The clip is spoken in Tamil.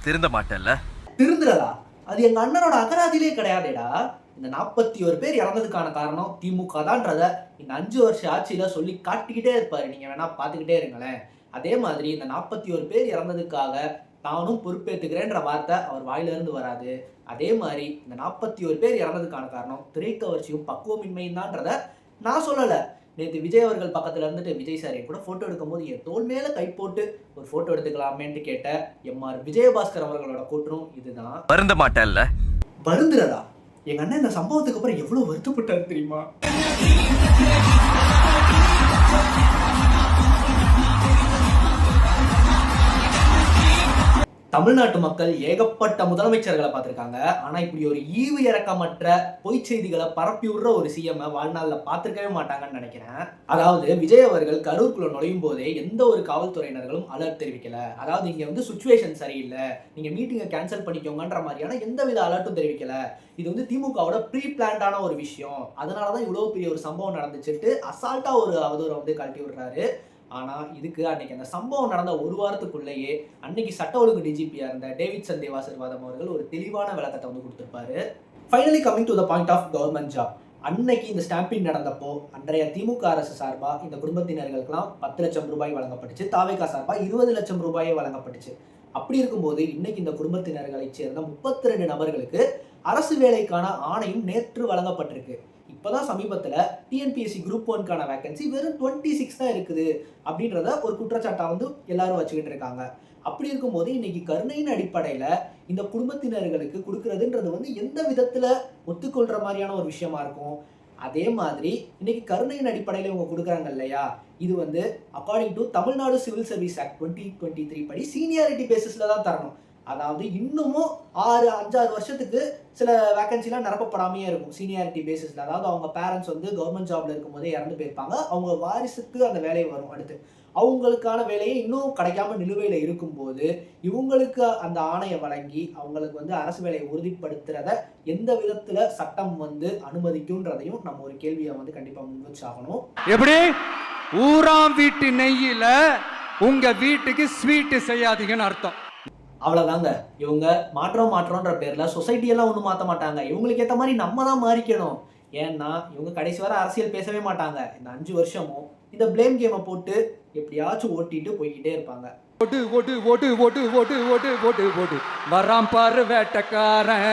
திருந்த மாட்டேன்ல. திருந்துறதா? அது எங்க அண்ணனோட அகராதியிலே கிடையாதேடா. இந்த 41 பேர் இறந்ததுக்கான காரணம் திமுக தான்றத இந்த 5 வருஷ ஆட்சியில சொல்லி காட்டிக்கிட்டே இருப்பாரு. நீங்க வேணா பார்த்துக்கிட்டே இருங்களேன். அதே மாதிரி இந்த 41 பேர் இறந்ததுக்காக நானும் பொறுப்பேத்துக்கிறேன்ற வார்த்தை அவர் வாயிலிருந்து வராது. அதே மாரி இந்த 41 பேர் இறந்ததுக்கான காரணம் திரைக்கவர்ச்சியும் பக்குவமின்மையும் தான்றத நான் சொல்லல. நேத்து விஜய் அவர்கள் பக்கத்துல இருந்துட்டு விஜய் சார் என் கூட ஃபோட்டோ எடுக்கும்போது என் தோள் மேல கை போட்டு ஒரு ஃபோட்டோ எடுத்துக்கலாமேன்ட்டு கேட்ட எம்.ஆர். விஜயபாஸ்கர் அவர்களோட கூற்றும் இதுதான். வருந்த மாட்டேன்ல. வருந்துறதா? எங்க அண்ணன் இந்த சம்பவத்துக்கு அப்புறம் எவ்வளவு வருத்தப்பட்டாரு தெரியுமா? தமிழ்நாட்டு மக்கள் ஏகப்பட்ட முதலமைச்சர்களை பார்த்திருக்காங்க. ஆனா இப்படி ஒரு ஈவு இறக்கமற்ற பொய் செய்திகளை பரப்பி விடுற ஒரு சிஎம் வாழ்நாள்ல பார்த்திருக்கவே மாட்டாங்கன்னு நினைக்கிறேன். அதாவது விஜய் அவர்கள் கரூருக்குள்ள நுழையும் போதே எந்த ஒரு காவல்துறையினர்களும் அலர்ட் தெரிவிக்கல. அதாவது இங்க வந்து சுச்சுவேஷன் சரியில்லை, நீங்க மீட்டிங்கை கேன்சல் பண்ணிக்கோங்கன்ற மாதிரியான எந்தவித அலர்ட்டும் தெரிவிக்கல. இது வந்து திமுகவோட ப்ரீ பிளான்டான ஒரு விஷயம். அதனாலதான் இவ்வளவு பெரிய ஒரு சம்பவம் நடந்துச்சுட்டு அசால்ட்டா ஒரு அவதூறை வந்து கழட்டி விடுறாரு. ஆனா இதுக்கு அன்னைக்கு அந்த சம்பவம் நடந்த ஒரு வாரத்துக்குள்ளேயே அன்னைக்கு சட்ட ஒழுங்கு டிஜிபியா இருந்த டேவிட்சன் தேவாசீர்வாதம் அவர்கள் ஒரு தெளிவான விளக்கத்தை வந்து கொடுத்திருப்பாரு. Finally coming to the point of government job. அன்னைக்கு இந்த ஸ்டாம்பிங் நடந்தப்போ அன்றைய திமுக அரசு சார்பா இந்த குடும்பத்தினர்களுக்கெல்லாம் 10 லட்சம் ரூபாய் வழங்கப்பட்டுச்சு. தாவேகா சார்பா 20 லட்சம் ரூபாயை வழங்கப்பட்டுச்சு. அப்படி இருக்கும்போது இன்னைக்கு இந்த குடும்பத்தினர்களை சேர்ந்த 32 நபர்களுக்கு அரசு வேலைக்கான ஆணையும் நேற்று வழங்கப்பட்டிருக்கு. இப்போதான் சமீபத்தில் டிஎன்பிஎஸ்சி குரூப் 1க்கான வேகன்சி வெறும் 26 தான் இருக்குது அப்படின்றத ஒரு குற்றச்சாட்டை வந்து எல்லாரும் வச்சுக்கிட்டு இருக்காங்க. அப்படி இருக்கும்போது இன்னைக்கு கருணையின் அடிப்படையில் இந்த குடும்பத்தினர்களுக்கு கொடுக்கறதுன்றது வந்து எந்த விதத்தில் ஒத்துக்கொள்கிற மாதிரியான ஒரு விஷயமா இருக்கும். அதே மாதிரி இன்னைக்கு கருணையின் அடிப்படையில் இவங்க கொடுக்குறாங்க இல்லையா, இது வந்து according to Tamil Nadu civil service act 2023 படி சீனியாரிட்டி பேசிஸில் தான் தரணும். அதாவது இன்னமும் 5-6 வருஷத்துக்கு சில வேகன்சிலாம் நிரப்பப்படாமையே இருக்கும் சீனியாரிட்டி பேசிஸில். அதாவது அவங்க பேரண்ட்ஸ் வந்து கவர்மெண்ட் ஜாப்ல இருக்கும்போதே இறந்து போயிருப்பாங்க, அவங்க வாரிசுக்கு அந்த வேலை வரும். அடுத்து அவங்களுக்கான வேலையை இன்னும் கிடைக்காம நிலுவையில் இருக்கும்போது இவங்களுக்கு அந்த ஆணையை வழங்கி அவங்களுக்கு வந்து அரசு வேலையை உறுதிப்படுத்துறத எந்த விதத்துல சட்டம் வந்து அனுமதிக்கும்ன்றதையும் நம்ம ஒரு கேள்வியை வந்து கண்டிப்பா முன்வச்சாகணும். எப்படி ஊராம் வீட்டு நெய்யில உங்க வீட்டுக்கு ஸ்வீட் செய்யாதீங்கன்னு அர்த்தம். அவ்வளோதாங்க. இவங்க மாற்றம்ன்ற பேரில் சொசைட்டியெல்லாம் ஒன்றும் மாற்ற மாட்டாங்க. இவங்களுக்கு ஏற்ற மாதிரி நம்ம தான் மாறிக்கணும். ஏன்னா இவங்க கடைசி வரை அரசியல் பேசவே மாட்டாங்க. இந்த 5 வருஷமும் இந்த பிளேம் கேமை போட்டு எப்படியாச்சும் ஓட்டிட்டு போய்கிட்டே இருப்பாங்க. ஓட்டு ஓட்டு ஓட்டு ஓட்டு ஓட்டு ஓட்டு ஓட்டு ஓட்டு வராம் பாரு வேட்டக்காரன்.